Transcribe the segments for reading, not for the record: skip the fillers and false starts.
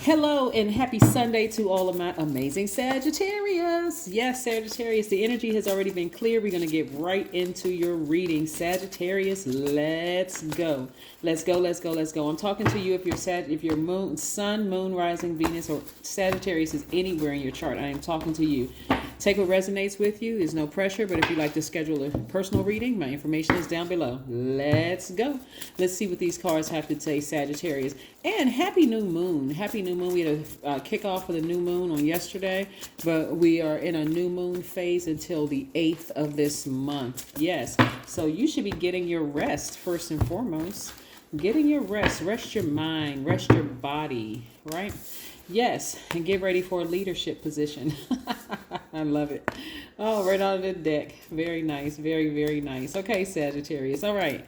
Hello and happy Sunday to all of my amazing Sagittarius. Yes, Sagittarius, the energy has already been clear. We're going to get right into your reading. Sagittarius, let's go. Let's go, let's go, let's go. I'm talking to you if you're moon, sun, moon, rising, Venus, or Sagittarius is anywhere in your chart. I am talking to you. Take what resonates with you. There's no pressure, but if you'd like to schedule a personal reading, my information is down below. Let's go. Let's see what these cards have to say, Sagittarius. And happy new moon. Happy new moon. We had a kickoff for the new moon on yesterday, but we are in a new moon phase until the 8th of this month. Yes. So you should be getting your rest first and foremost. Getting your rest. Rest your mind. Rest your body. Right? Yes. And get ready for a leadership position. I love it. Oh, right out of the deck. Very nice. Very, very nice. Okay, Sagittarius. All right.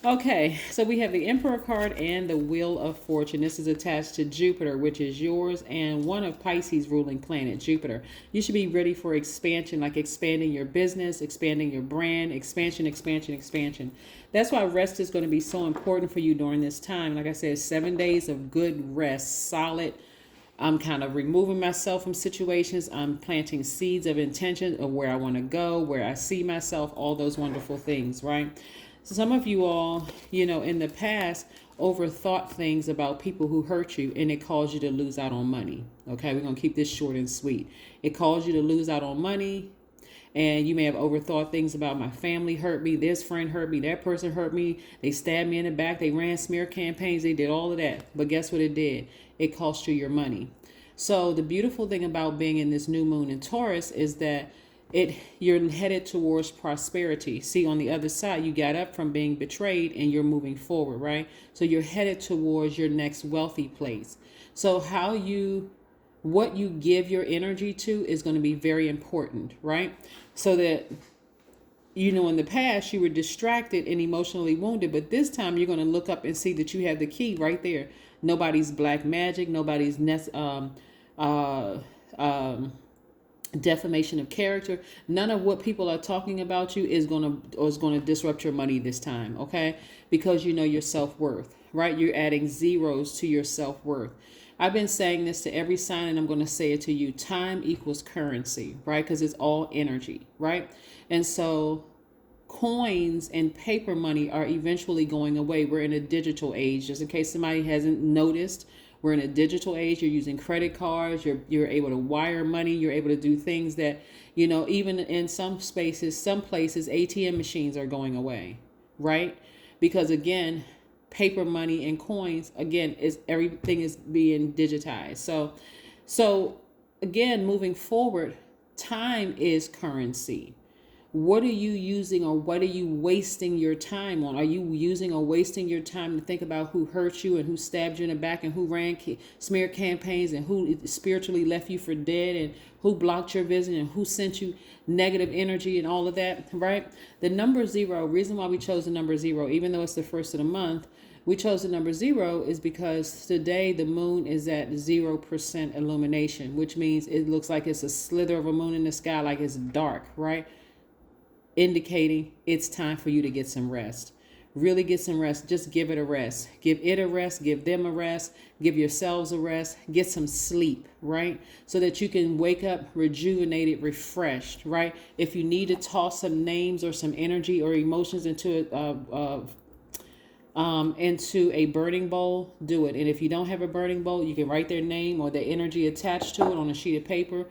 Okay, so we have the Emperor card and the Wheel of Fortune. This is attached to Jupiter, which is yours, and one of Pisces' ruling planet, Jupiter. You should be ready for expansion, like expanding your business, expanding your brand, expansion, expansion, expansion. That's why rest is going to be so important for you during this time. Like I said, 7 days of good rest, solid. I'm kind of removing myself from situations. I'm planting seeds of intention of where I want to go, where I see myself, all those wonderful things, right? So some of you all, in the past, overthought things about people who hurt you, and it caused you to lose out on money. Okay, we're going to keep this short and sweet. It caused you to lose out on money, and you may have overthought things about my family hurt me, this friend hurt me, that person hurt me, they stabbed me in the back, they ran smear campaigns, they did all of that. But guess what it did? It cost you your money. So the beautiful thing about being in this new moon in Taurus is that you're headed towards prosperity. See, on the other side, you got up from being betrayed and you're moving forward, right? So you're headed towards your next wealthy place. So what you give your energy to is going to be very important, right? So that, in the past you were distracted and emotionally wounded, but this time you're going to look up and see that you have the key right there. Nobody's black magic, nobody's defamation of character. None of what people are talking about you is going to disrupt your money this time, okay? Because you know your self-worth, right? You're adding zeros to your self-worth. I've been saying this to every sign, and I'm going to say it to you. Time equals currency, right? Because it's all energy, right? And so coins and paper money are eventually going away. We're in a digital age. Just in case somebody hasn't noticed, we're in a digital age. You're using credit cards. You're able to wire money. You're able to do things that, even in some places, ATM machines are going away, right? Because again, paper money and coins, again, everything is being digitized. So again, moving forward, time is currency. What are you using, or what are you wasting your time on? Are you using or wasting your time to think about who hurt you and who stabbed you in the back and who ran smear campaigns and who spiritually left you for dead and who blocked your vision and who sent you negative energy and all of that, right? The number 0, reason why we chose the number 0, even though it's the first of the month, we chose the number 0 is because today the moon is at 0% illumination, which means it looks like it's a slither of a moon in the sky, like it's dark, right? Indicating it's time for you to get some rest. Really get some rest. Just give it a rest. Give it a rest. Give them a rest. Give yourselves a rest. Get some sleep, right? So that you can wake up rejuvenated, refreshed, right? If you need to toss some names or some energy or emotions into a burning bowl, do it. And if you don't have a burning bowl, you can write their name or their energy attached to it on a sheet of paper.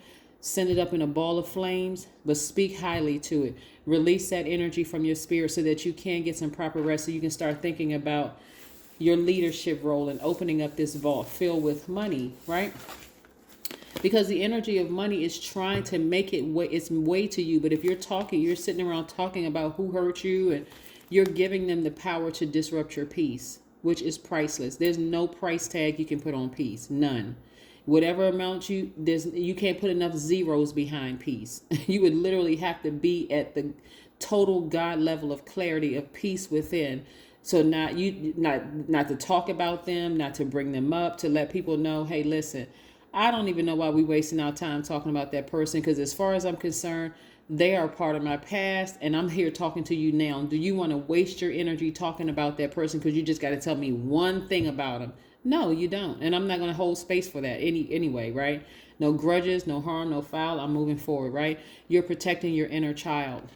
Send it up in a ball of flames, but speak highly to it. Release that energy from your spirit so that you can get some proper rest, so you can start thinking about your leadership role and opening up this vault filled with money, right? Because the energy of money is trying to make its way to you. But if you're sitting around talking about who hurt you, and you're giving them the power to disrupt your peace, which is priceless. There's no price tag you can put on peace. None. Whatever amount you can't put enough zeros behind peace. You would literally have to be at the total God level of clarity of peace within. So not to talk about them, not to bring them up, to let people know, hey, listen, I don't even know why we're wasting our time talking about that person, because as far as I'm concerned, they are part of my past, and I'm here talking to you now. Do you want to waste your energy talking about that person because you just got to tell me one thing about them? No, you don't. And I'm not going to hold space for that anyway, right? No grudges, no harm, no foul. I'm moving forward, right? You're protecting your inner child.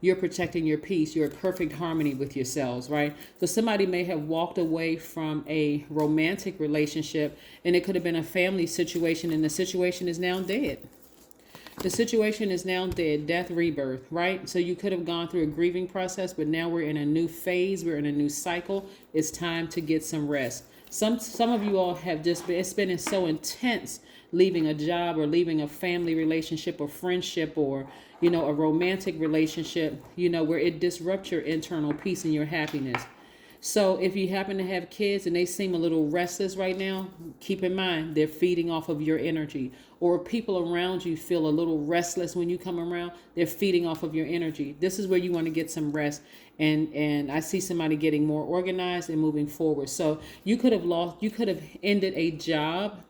You're protecting your peace. You're in perfect harmony with yourselves, right? So somebody may have walked away from a romantic relationship, and it could have been a family situation, and the situation is now dead. The situation is now dead, death, rebirth, right? So you could have gone through a grieving process, but now we're in a new phase. We're in a new cycle. It's time to get some rest. Some of you all have just been, it's been so intense leaving a job or leaving a family relationship or friendship or, a romantic relationship, where it disrupts your internal peace and your happiness. So if you happen to have kids and they seem a little restless right now, keep in mind they're feeding off of your energy. Or people around you feel a little restless when you come around, they're feeding off of your energy. This is where you want to get some rest. And I see somebody getting more organized and moving forward. So you could have ended a job,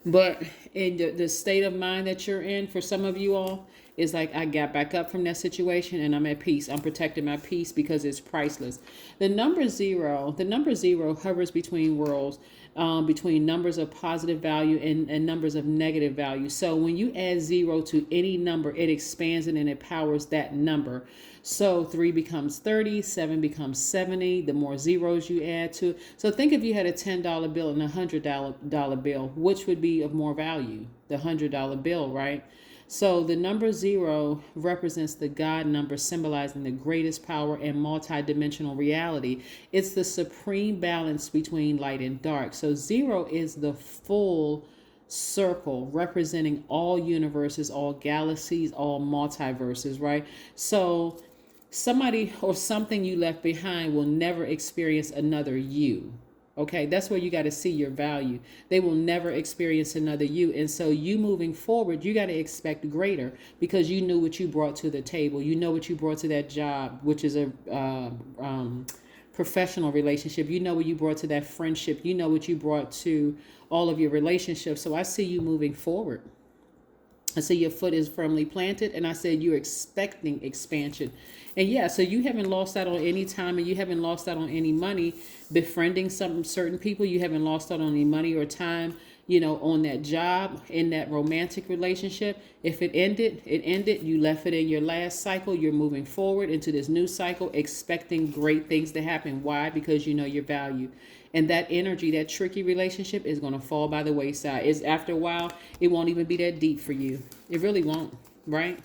but in the state of mind that you're in, for some of you all, is like, I got back up from that situation and I'm at peace. I'm protecting my peace because it's priceless. The number zero hovers between worlds, between numbers of positive value and numbers of negative value. So when you add zero to any number, it expands it and it powers that number. So 3 becomes 30, 7 becomes 70, the more zeros you add to. So think if you had a $10 bill and a $100 bill, which would be of more value? The $100 bill, right? So the number 0 represents the God number, symbolizing the greatest power and multidimensional reality. It's the supreme balance between light and dark. So 0 is the full circle representing all universes, all galaxies, all multiverses, right? So somebody or something you left behind will never experience another you. Okay, that's where you got to see your value. They will never experience another you. And so you moving forward, you got to expect greater because you knew what you brought to the table. You know what you brought to that job, which is a professional relationship. You know what you brought to that friendship. You know what you brought to all of your relationships. So I see you moving forward. I see your foot is firmly planted, and I said you're expecting expansion. And yeah, so you haven't lost out on any time, and you haven't lost out on any money befriending some certain people. You haven't lost out on any money or time, on that job, in that romantic relationship. If it ended, it ended. You left it in your last cycle. You're moving forward into this new cycle, expecting great things to happen. Why? Because you know your value. And that energy, that tricky relationship is going to fall by the wayside. It's after a while, it won't even be that deep for you. It really won't, right?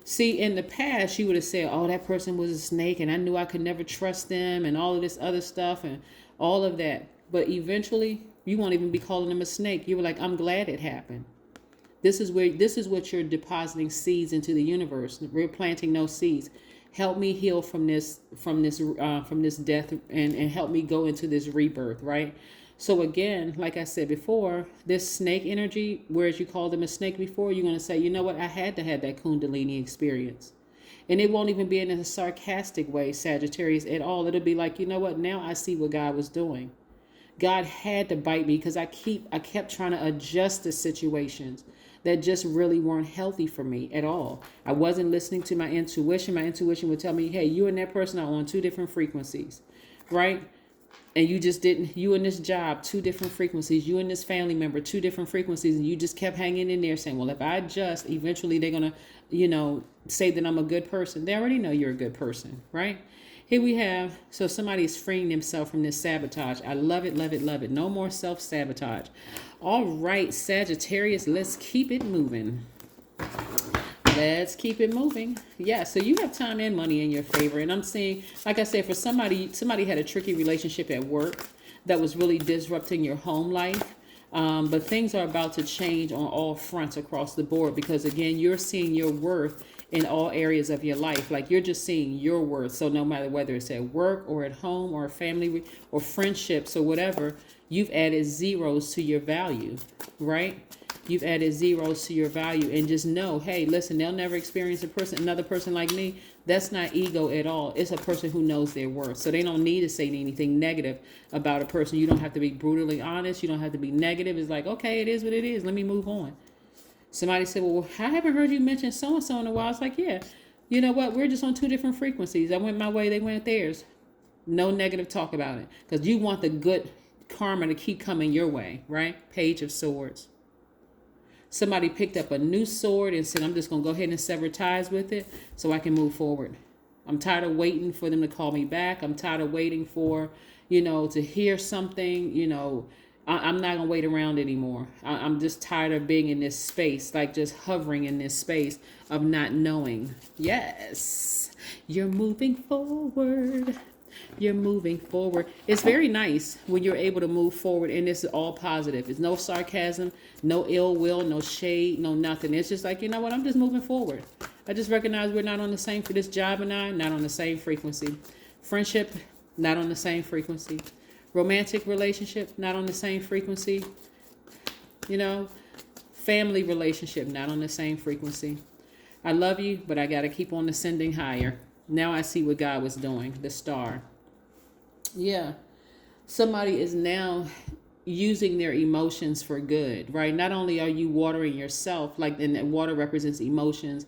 See, in the past, you would have said, oh, that person was a snake and I knew I could never trust them and all of this other stuff and all of that. But eventually, you won't even be calling them a snake. You were like, I'm glad it happened. This is what you're depositing seeds into the universe. We're planting those seeds. Help me heal from this death and help me go into this rebirth, right? So again, like I said before, this snake energy, whereas you called them a snake before, you're going to say, you know what? I had to have that Kundalini experience. And it won't even be in a sarcastic way, Sagittarius, at all. It'll be like, you know what? Now I see what God was doing. God had to bite me because I kept trying to adjust the situations that just really weren't healthy for me at all. I wasn't listening to my intuition. My intuition would tell me, hey, you and that person are on 2 different frequencies, right? And you just didn't, you and this job, 2 different frequencies, you and this family member, 2 different frequencies, and you just kept hanging in there saying, well, if I adjust, eventually they're going to, say that I'm a good person. They already know you're a good person, right? Here we have, so somebody's freeing themselves from this sabotage. I love it, love it, love it. No more self-sabotage. All right, Sagittarius, let's keep it moving. Let's keep it moving. Yeah, so you have time and money in your favor. And I'm seeing, like I said, for somebody had a tricky relationship at work that was really disrupting your home life. But things are about to change on all fronts across the board because, again, you're seeing your worth in all areas of your life. Like you're just seeing your worth. So no matter whether it's at work or at home or a family or friendships or whatever, you've added zeros to your value, right? You've added zeros to your value and just know, hey, listen, they'll never experience another person like me. That's not ego at all. It's a person who knows their worth. So they don't need to say anything negative about a person. You don't have to be brutally honest. You don't have to be negative. It's like, okay, it is what it is. Let me move on. Somebody said, well, I haven't heard you mention so-and-so in a while. It's like, yeah, you know what? We're just on 2 different frequencies. I went my way. They went theirs. No negative talk about it, because you want the good karma to keep coming your way, right? Page of Swords. Somebody picked up a new sword and said, I'm just going to go ahead and sever ties with it so I can move forward. I'm tired of waiting for them to call me back. I'm tired of waiting for, to hear something. I'm not going to wait around anymore. I'm just tired of being in this space, like just hovering in this space of not knowing. Yes, you're moving forward. You're moving forward. It's very nice when you're able to move forward, and this is all positive. It's no sarcasm, no ill will, no shade, no nothing. It's just like, you know what? I'm just moving forward. I just recognize we're not on the same, for this job and I, not on the same frequency. Friendship, not on the same frequency. Romantic relationship, not on the same frequency. Family relationship, not on the same frequency. I love you, but I got to keep on ascending higher. Now I see what God was doing, the star. Yeah. Somebody is now using their emotions for good, right? Not only are you watering yourself, and water represents emotions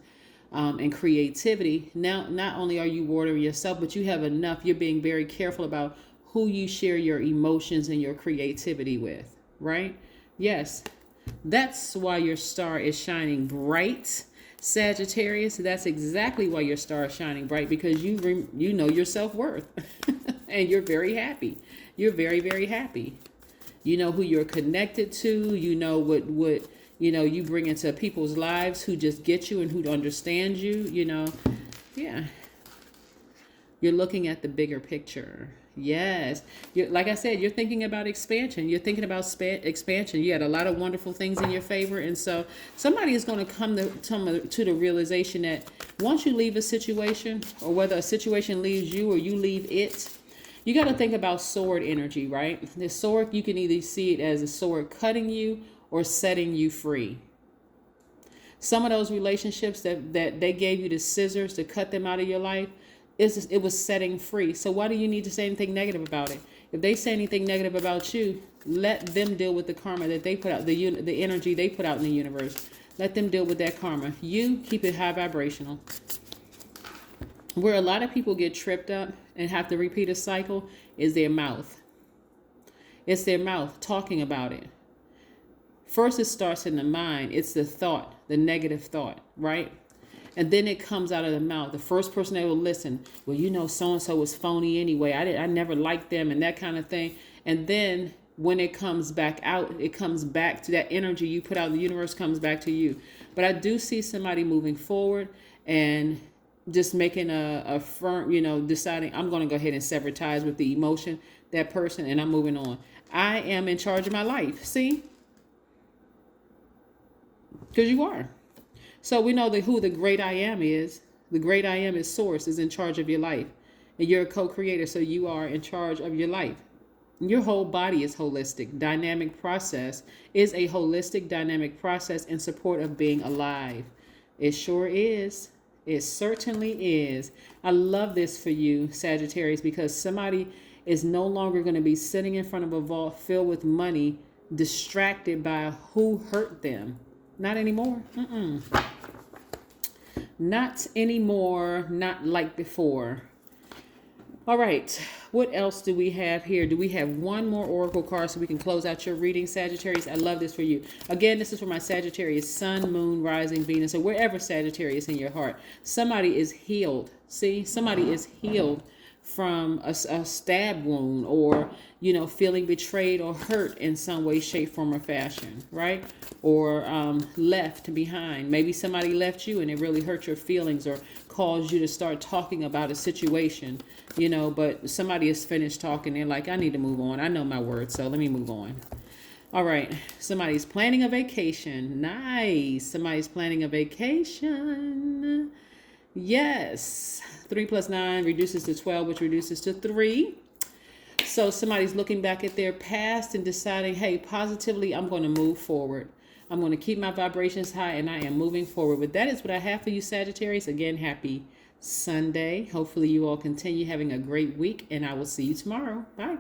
and creativity. Now, not only are you watering yourself, but you have enough. You're being very careful about who you share your emotions and your creativity with, right? Yes. That's why your star is shining bright. Sagittarius, that's exactly why your star is shining bright, because you know your self-worth and you're very happy. You're very, very happy. You know who you're connected to. You know what you bring into people's lives who just get you and who understand you, Yeah. You're looking at the bigger picture. Yes. Like I said, you're thinking about expansion. You're thinking about expansion. You had a lot of wonderful things in your favor. And so somebody is going to come to the realization that once you leave a situation, or whether a situation leaves you or you leave it, you got to think about sword energy, right? The sword, you can either see it as a sword cutting you or setting you free. Some of those relationships that they gave you the scissors to cut them out of your life, it was setting free. So why do you need to say anything negative about it? If they say anything negative about you, let them deal with the karma that they put out, the energy they put out in the universe. Let them deal with that karma. You keep it high vibrational. Where a lot of people get tripped up and have to repeat a cycle is their mouth. It's their mouth talking about it. First, it starts in the mind. It's the thought, the negative thought, right? And then it comes out of the mouth. The first person that will listen, well, so-and-so was phony anyway. I never liked them, and that kind of thing. And then when it comes back out, it comes back to that energy you put out in the universe, comes back to you. But I do see somebody moving forward and just making a firm, deciding I'm going to go ahead and sever ties with the emotion, that person, and I'm moving on. I am in charge of my life. See? Because you are. So we know who the great I am is. The great I am is Source, is in charge of your life. And you're a co-creator, so you are in charge of your life. Your whole body is holistic. Dynamic process is a holistic dynamic process in support of being alive. It sure is. It certainly is. I love this for you, Sagittarius, because somebody is no longer going to be sitting in front of a vault filled with money, distracted by who hurt them. Not anymore. Not anymore. Not like before. All right. What else do we have here? Do we have one more oracle card so we can close out your reading, Sagittarius? I love this for you. Again, this is for my Sagittarius, Sun, Moon, Rising, Venus, or wherever Sagittarius in your heart. Somebody is healed. See, somebody is healed from a stab wound, or feeling betrayed or hurt in some way, shape, form, or fashion, right? Or left behind. Maybe somebody left you and it really hurt your feelings or caused you to start talking about a situation, but somebody is finished talking. They're like, I need to move on. I know my words, so let me move on. All right. Somebody's planning a vacation. Nice. Somebody's planning a vacation. Yes. 3 + 9 reduces to 12, which reduces to 3. So somebody's looking back at their past and deciding, hey, positively, I'm going to move forward. I'm going to keep my vibrations high, and I am moving forward. But that is what I have for you, Sagittarius. Again, happy Sunday. Hopefully you all continue having a great week, and I will see you tomorrow. Bye.